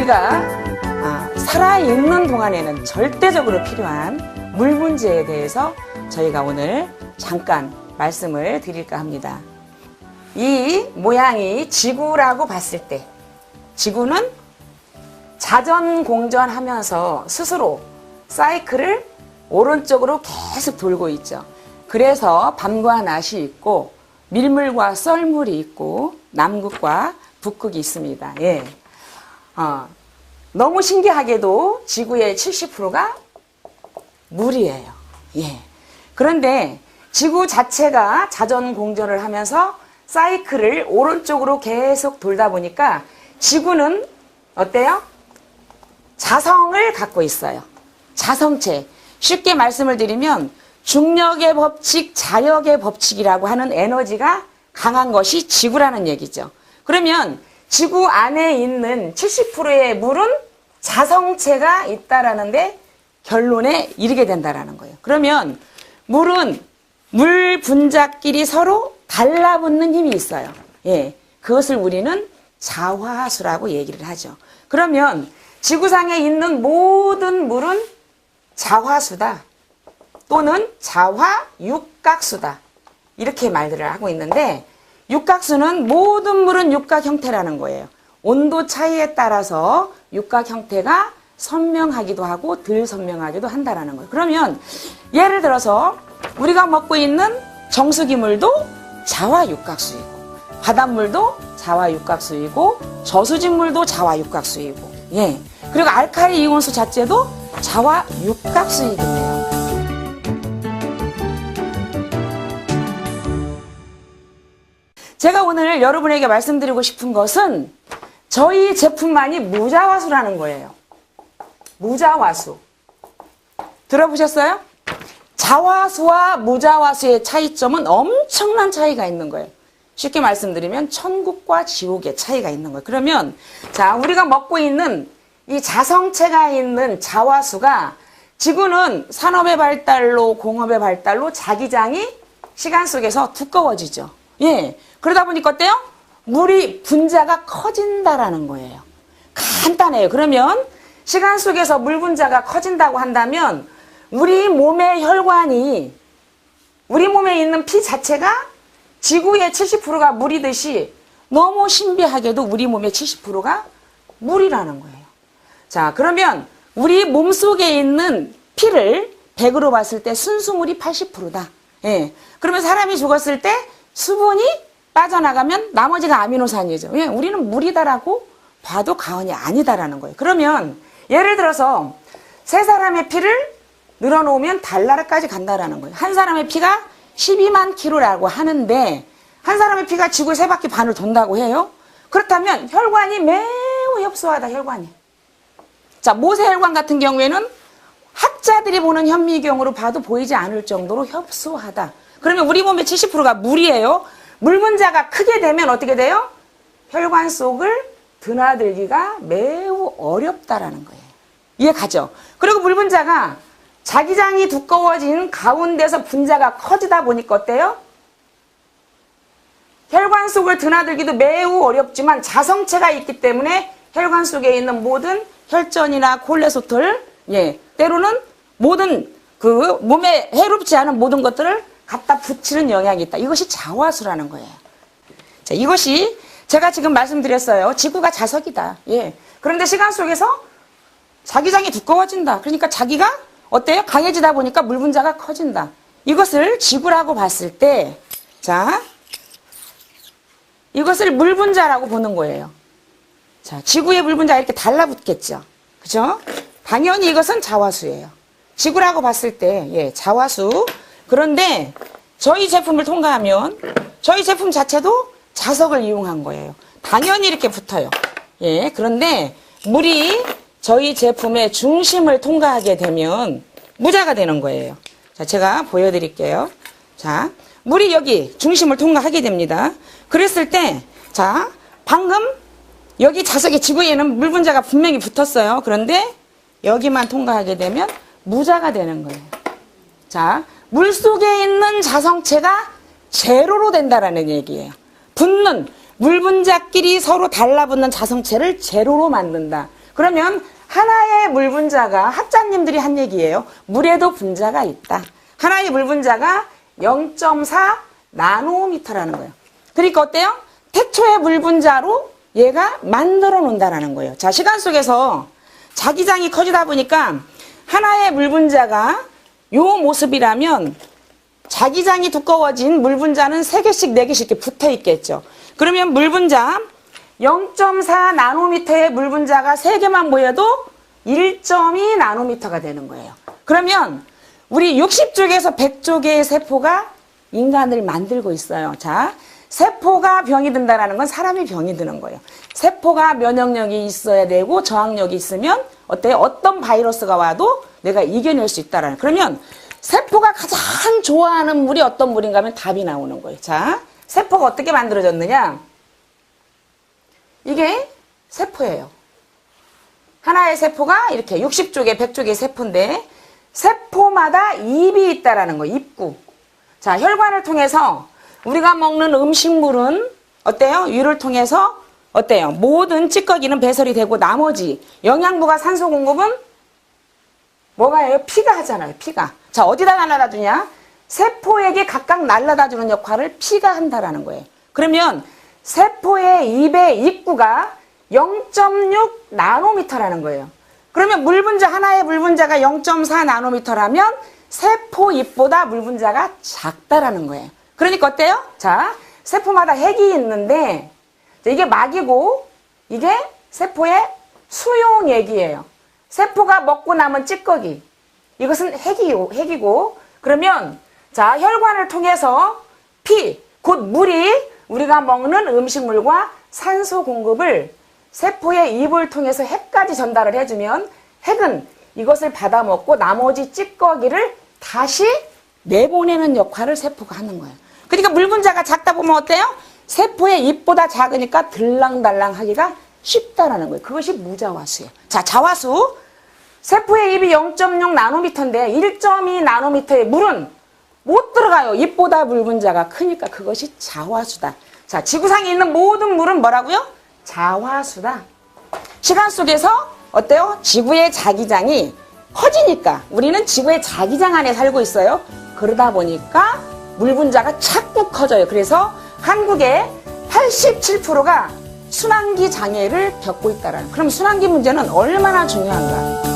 우리가 살아있는 동안에는 절대적으로 필요한 물 문제에 대해서 저희가 오늘 잠깐 말씀을 드릴까 합니다. 이 모양이 지구라고 봤을 때 지구는 자전공전하면서 스스로 사이클을 오른쪽으로 계속 돌고 있죠. 그래서 밤과 낮이 있고 밀물과 썰물이 있고 남극과 북극이 있습니다. 예. 너무 신기하게도 지구의 70%가 물이에요. 예. 그런데 지구 자체가 자전공전을 하면서 사이클을 오른쪽으로 계속 돌다 보니까 지구는 어때요? 자성을 갖고 있어요. 자성체. 쉽게 말씀을 드리면 중력의 법칙, 자력의 법칙이라고 하는 에너지가 강한 것이 지구라는 얘기죠. 그러면 지구 안에 있는 70%의 물은 자성체가 있다라는데 결론에 이르게 된다라는 거예요. 그러면 물은 물 분자끼리 서로 달라붙는 힘이 있어요. 예, 그것을 우리는 자화수라고 얘기를 하죠. 그러면 지구상에 있는 모든 물은 자화수다 또는 자화육각수다 이렇게 말들을 하고 있는데 육각수는 모든 물은 육각 형태라는 거예요. 온도 차이에 따라서 육각 형태가 선명하기도 하고 덜 선명하기도 한다라는 거예요. 그러면 예를 들어서 우리가 먹고 있는 정수기물도 자화육각수이고 바닷물도 자화육각수이고 저수지물도 자화육각수이고 예. 그리고 알칼리 이온수 자체도 자화육각수이겠네요. 제가 오늘 여러분에게 말씀드리고 싶은 것은 저희 제품만이 무자화수라는 거예요. 무자화수. 들어보셨어요? 자화수와 무자화수의 차이점은 엄청난 차이가 있는 거예요. 쉽게 말씀드리면 천국과 지옥의 차이가 있는 거예요. 그러면 자, 우리가 먹고 있는 이 자성체가 있는 자화수가 지구는 산업의 발달로 공업의 발달로 자기장이 시간 속에서 두꺼워지죠. 예. 그러다 보니까 어때요? 물이 분자가 커진다라는 거예요. 간단해요. 그러면 시간 속에서 물 분자가 커진다고 한다면 우리 몸의 혈관이 우리 몸에 있는 피 자체가 지구의 70%가 물이듯이 너무 신비하게도 우리 몸의 70%가 물이라는 거예요. 자, 그러면 우리 몸속에 있는 피를 100으로 봤을 때 순수물이 80%다. 예. 그러면 사람이 죽었을 때 수분이 빠져나가면 나머지가 아미노산이죠. 예, 우리는 물이다라고 봐도 과언이 아니다라는 거예요. 그러면 예를 들어서 세 사람의 피를 늘어놓으면 달나라까지 간다라는 거예요. 한 사람의 피가 12만 킬로라고 하는데 한 사람의 피가 지구의 세 바퀴 반을 돈다고 해요. 그렇다면 혈관이 매우 협소하다. 혈관이. 자, 모세혈관 같은 경우에는 학자들이 보는 현미경으로 봐도 보이지 않을 정도로 협소하다. 그러면 우리 몸의 70%가 물이에요. 물 분자가 크게 되면 어떻게 돼요? 혈관 속을 드나들기가 매우 어렵다라는 거예요. 이해가죠? 그리고 물 분자가 자기장이 두꺼워진 가운데서 분자가 커지다 보니까 어때요? 혈관 속을 드나들기도 매우 어렵지만 자성체가 있기 때문에 혈관 속에 있는 모든 혈전이나 콜레스테롤, 예, 때로는 모든 그 몸에 해롭지 않은 모든 것들을 갖다 붙이는 영향이 있다. 이것이 자화수라는 거예요. 자, 이것이 제가 지금 말씀드렸어요. 지구가 자석이다. 예. 그런데 시간 속에서 자기장이 두꺼워진다. 그러니까 자기가 어때요? 강해지다 보니까 물 분자가 커진다. 이것을 지구라고 봤을 때, 자, 이것을 물 분자라고 보는 거예요. 자, 지구의 물 분자가 이렇게 달라붙겠죠. 그죠? 당연히 이것은 자화수예요. 지구라고 봤을 때, 예, 자화수. 그런데 저희 제품을 통과하면 저희 제품 자체도 자석을 이용한 거예요. 당연히 이렇게 붙어요. 예, 그런데 물이 저희 제품의 중심을 통과하게 되면 무자가 되는 거예요. 자, 제가 보여드릴게요. 자, 물이 여기 중심을 통과하게 됩니다. 그랬을 때, 자, 방금 여기 자석의 지구에는 물 분자가 분명히 붙었어요. 그런데 여기만 통과하게 되면 무자가 되는 거예요. 자, 물 속에 있는 자성체가 제로로 된다라는 얘기예요. 붙는 물 분자끼리 서로 달라붙는 자성체를 제로로 만든다. 그러면 하나의 물 분자가 학자님들이 한 얘기예요. 물에도 분자가 있다. 하나의 물 분자가 0.4 나노미터라는 거예요. 그러니까 어때요? 태초의 물 분자로 얘가 만들어 놓는다라는 거예요. 자, 시간 속에서 자기장이 커지다 보니까 하나의 물 분자가 요 모습이라면 자기장이 두꺼워진 물 분자는 3개씩 4개씩 이렇게 붙어 있겠죠. 그러면 물 분자 0.4 나노미터의 물 분자가 3개만 모여도 1.2 나노미터가 되는 거예요. 그러면 우리 60쪽에서 100쪽의 세포가 인간을 만들고 있어요. 자, 세포가 병이 든다는 건 사람이 병이 드는 거예요. 세포가 면역력이 있어야 되고 저항력이 있으면 어때요? 어떤 바이러스가 와도 내가 이겨낼 수 있다라는. 그러면 세포가 가장 좋아하는 물이 어떤 물인가 하면 답이 나오는 거예요. 자, 세포가 어떻게 만들어졌느냐? 이게 세포예요. 하나의 세포가 이렇게 60쪽에 100쪽의 세포인데 세포마다 입이 있다라는 거예요. 입구. 자, 혈관을 통해서 우리가 먹는 음식물은 어때요? 위를 통해서 어때요? 모든 찌꺼기는 배설이 되고 나머지 영양분과 산소 공급은 뭐가 해요? 피가 하잖아요. 피가. 자, 어디다 날라다 주냐? 세포에게 각각 날라다 주는 역할을 피가 한다라는 거예요. 그러면 세포의 입의 입구가 0.6 나노미터라는 거예요. 그러면 물 분자 하나의 물 분자가 0.4 나노미터라면 세포 입보다 물 분자가 작다라는 거예요. 그러니까 어때요? 자, 세포마다 핵이 있는데 이게 막이고 이게 세포의 수용액이에요. 세포가 먹고 남은 찌꺼기. 이것은 핵이고 그러면 자, 혈관을 통해서 피, 곧 물이 우리가 먹는 음식물과 산소 공급을 세포의 입을 통해서 핵까지 전달을 해주면 핵은 이것을 받아먹고 나머지 찌꺼기를 다시 내보내는 역할을 세포가 하는 거예요. 그러니까 물 분자가 작다 보면 어때요? 세포의 입보다 작으니까 들랑달랑 하기가 쉽다라는 거예요. 그것이 무자와수예요. 자, 자와수. 세포의 입이 0.6 나노미터인데 1.2 나노미터의 물은 못 들어가요. 입보다 물 분자가 크니까 그것이 자와수다. 자, 지구상에 있는 모든 물은 뭐라고요? 자와수다. 시간 속에서 어때요? 지구의 자기장이 커지니까 우리는 지구의 자기장 안에 살고 있어요. 그러다 보니까 물 분자가 자꾸 커져요. 그래서 한국의 87%가 순환기 장애를 겪고 있다라는. 그럼 순환기 문제는 얼마나 중요한가?